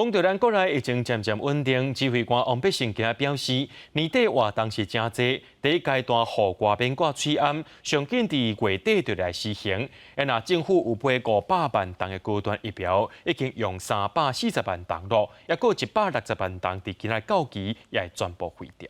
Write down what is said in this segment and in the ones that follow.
讲到咱国内疫情渐渐稳定，指挥官王必胜今日表示，年底活动是真济，第一阶段护挂免挂取案，上紧伫月底就来施行。那政府有拨500万栋的高端疫苗，已经用340万栋了，也有160万栋伫今日到期也会全部废掉。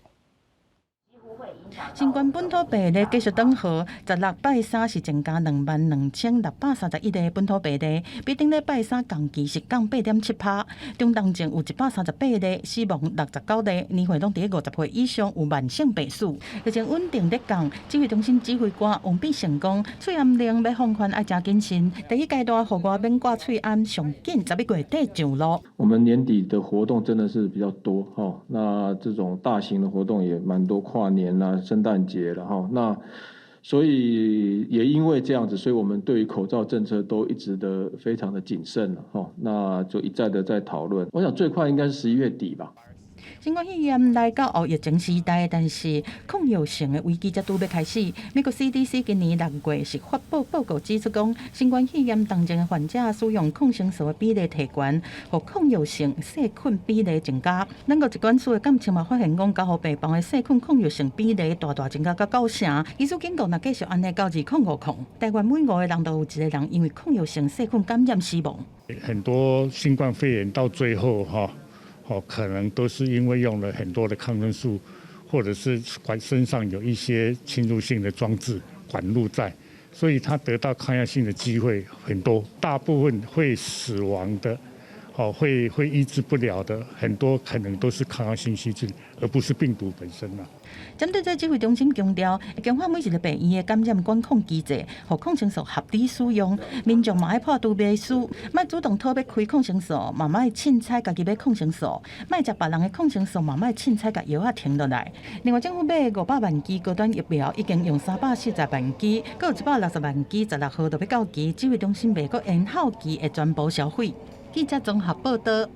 新冠本土病例继续转好，16拜三是增加22631例本土病例，比顶礼拜三同期是降8.7%。中重症有138例，死亡69例，年岁拢伫50岁以上，有慢性病史。疫情稳定咧降，指挥中心指挥官王必胜讲，喙炎令要放宽爱加谨慎。第一阶段护挂免挂喙炎，上紧11月底上路。我们年底的活动真的是比较多哈，那这种大型的活动也蛮多，跨年啦、圣诞节了哈，那所以也因为这样子，所以我们对于口罩政策都一直的非常的谨慎了哈，那就一再的在讨论。我想最快应该是11月底吧。新冠肺炎来到后疫情时代，但是抗药性的危机才拄要开始。美国 CDC 今年6月是发布报告指出讲，新冠肺炎重症的患者使用抗生素的比例提悬，和抗药性细菌比例增加。咱国疾管署的监测嘛发现讲，交互病房的细菌抗药性比例大增加到9成。医师警告，若继续安尼到2050，台湾每5个人都有1个人因为抗药性细菌感染死亡。很多新冠肺炎到最后可能都是因为用了很多的抗生素，或者是身上有一些侵入性的装置管路在，所以他得到抗药性的机会很多。大部分会死亡的，会医治不了的，很多可能都是抗药性细菌，而不是病毒本身啦。针对这指挥中心强调，会强化每一个病院的感染管控机制，和抗生素合理使用。民众嘛要破除迷思，莫主动讨要开抗生素，嘛莫凊彩家己买抗生素，莫食别人的抗生素，嘛莫凊彩甲药停落来。另外，政府买的500万剂高端疫苗已经用340万剂，还有160万剂16号就要到期，指挥中心未阁延后期会全部销毁。记者综合报道。